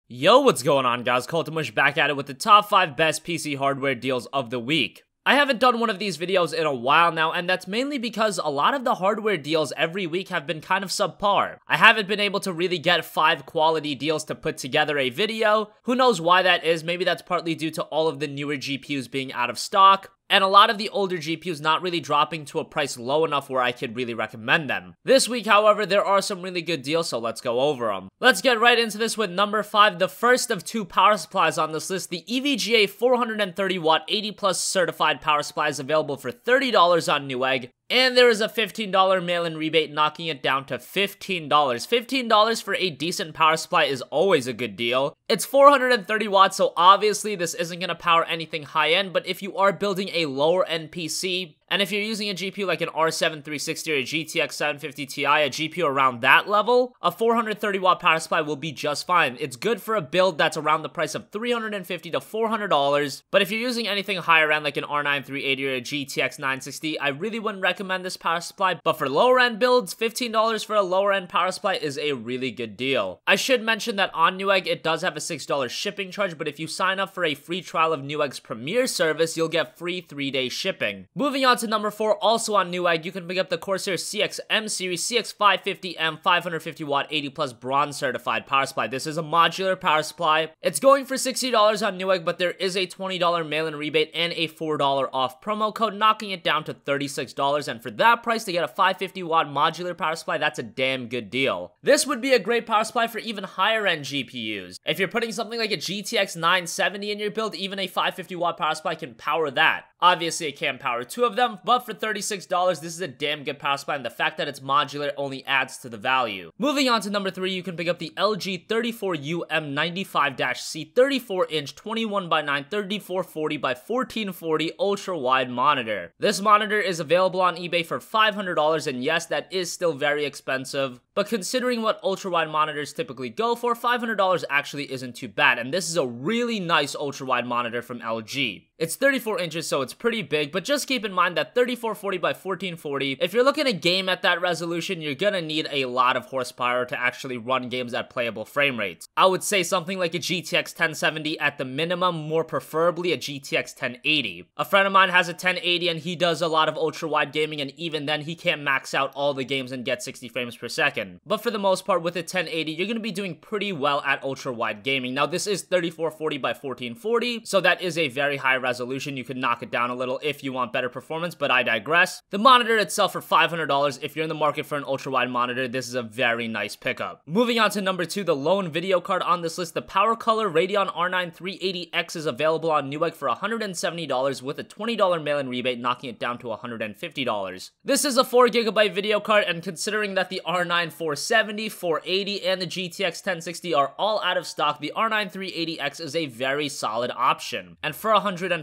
Yo, what's going on guys? CultofMush back at it with the top 5 best PC hardware deals of the week. I haven't done one of these videos in a while now, and that's mainly because a lot of the hardware deals every week have been kind of subpar. I haven't been able to really get 5 quality deals to put together a video. Who knows why that is? Maybe that's partly due to all of the newer GPUs being out of stock, and a lot of the older GPUs not really dropping to a price low enough where I could really recommend them. This week, however, there are some really good deals, so let's go over them. Let's get right into this with number 5, the first of 2 power supplies on this list. The EVGA 430-watt 80+ certified power supply is available for $30 on Newegg. And there is a $15 mail-in rebate, knocking it down to $15. $15 for a decent power supply is always a good deal. It's 430 watts, so obviously this isn't going to power anything high-end, but if you are building a lower-end PC, and if you're using a GPU like an R7 360 or a GTX 750 Ti, a GPU around that level, a 430 watt power supply will be just fine. It's good for a build that's around the price of $350 to $400, but if you're using anything higher end like an R9 380 or a GTX 960, I really wouldn't recommend this power supply, but for lower end builds, $15 for a lower end power supply is a really good deal. I should mention that on Newegg, it does have a $6 shipping charge, but if you sign up for a free trial of Newegg's Premier service, you'll get free 3-day shipping. Moving on to number 4, also on Newegg, you can pick up the CORSAIR CX-M series CX550M 550 watt 80+ bronze certified power supply. This is a modular power supply. It's going for $60 on Newegg, but there is a $20 mail-in rebate and a $4 off promo code, knocking it down to $36. And for that price to get a 550 watt modular power supply, that's a damn good deal. This would be a great power supply for even higher end GPUs. If you're putting something like a GTX 970 in your build, even a 550 watt power supply can power that. Obviously, it can't power 2 of them, but for $36, this is a damn good power supply, and the fact that it's modular only adds to the value. Moving on to number 3, you can pick up the LG 34UM95-C 34-inch 21x9 3440x1440 ultra-wide monitor. This monitor is available on eBay for $500, and yes, that is still very expensive, but considering what ultra-wide monitors typically go for, $500 actually isn't too bad, and this is a really nice ultra-wide monitor from LG. It's 34 inches, so it's pretty big, but just keep in mind that 3440x1440, if you're looking to game at that resolution, you're gonna need a lot of horsepower to actually run games at playable frame rates. I would say something like a GTX 1070 at the minimum, more preferably a GTX 1080. A friend of mine has a 1080 and he does a lot of ultra-wide gaming, and even then he can't max out all the games and get 60 frames per second. But for the most part, with a 1080, you're gonna be doing pretty well at ultra-wide gaming. Now, this is 3440x1440, so that is a very high resolution. You could knock it down a little if you want better performance, but I digress. The monitor itself for $500, if you're in the market for an ultra-wide monitor, this is a very nice pickup. Moving on to number 2, the lone video card on this list, the PowerColor Radeon R9 380X is available on Newegg for $170 with a $20 mail-in rebate, knocking it down to $150. This is a 4GB video card, and considering that the R9 470, 480, and the GTX 1060 are all out of stock, the R9 380X is a very solid option. And for $150,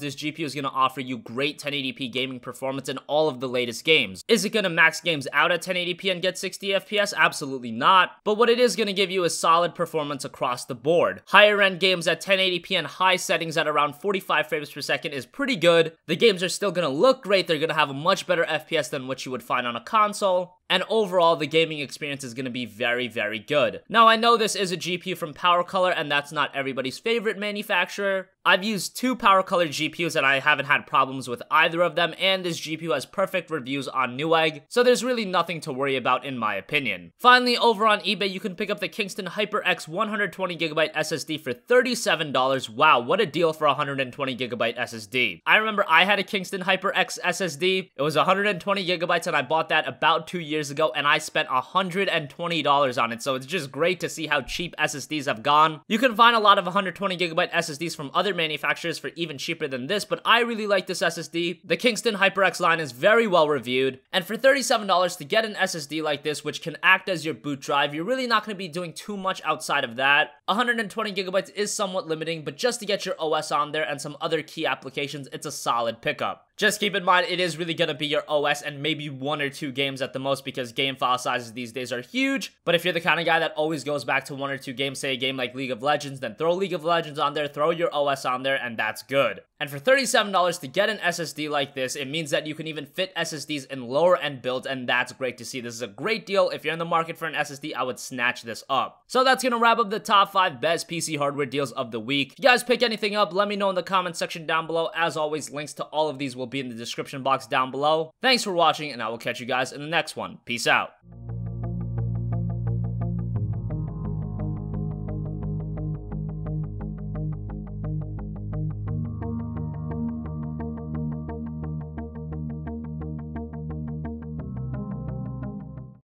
this GPU is going to offer you great 1080p gaming performance in all of the latest games. Is it going to max games out at 1080p and get 60 FPS? Absolutely not. But what it is going to give you is solid performance across the board. Higher end games at 1080p and high settings at around 45 frames per second is pretty good. The games are still going to look great. They're going to have a much better FPS than what you would find on a console. And overall, the gaming experience is going to be very, very good. Now, I know this is a GPU from PowerColor, and that's not everybody's favorite manufacturer. I've used 2 PowerColor GPUs, and I haven't had problems with either of them, and this GPU has perfect reviews on Newegg, so there's really nothing to worry about in my opinion. Finally, over on eBay, you can pick up the Kingston HyperX 120GB SSD for $37. Wow, what a deal for a 120GB SSD. I remember I had a Kingston HyperX SSD. It was 120GB, and I bought that about 2 years ago, and I spent $120 on it, so it's just great to see how cheap SSDs have gone. You can find a lot of 120GB SSDs from other manufacturers for even cheaper than this, but I really like this SSD. The Kingston HyperX line is very well reviewed, and for $37 to get an SSD like this, which can act as your boot drive, you're really not going to be doing too much outside of that. 120GB is somewhat limiting, but just to get your OS on there and some other key applications, it's a solid pickup. Just keep in mind, it is really gonna be your OS and maybe 1 or 2 games at the most, because game file sizes these days are huge. But if you're the kind of guy that always goes back to 1 or 2 games, say a game like League of Legends, then throw League of Legends on there, throw your OS on there, and that's good. And for $37 to get an SSD like this, it means that you can even fit SSDs in lower end builds, and that's great to see. This is a great deal. If you're in the market for an SSD, I would snatch this up. So that's gonna wrap up the top 5 best PC hardware deals of the week. If you guys pick anything up, let me know in the comment section down below. As always, links to all of these will be in the description box down below. Thanks for watching, and I will catch you guys in the next one. Peace out.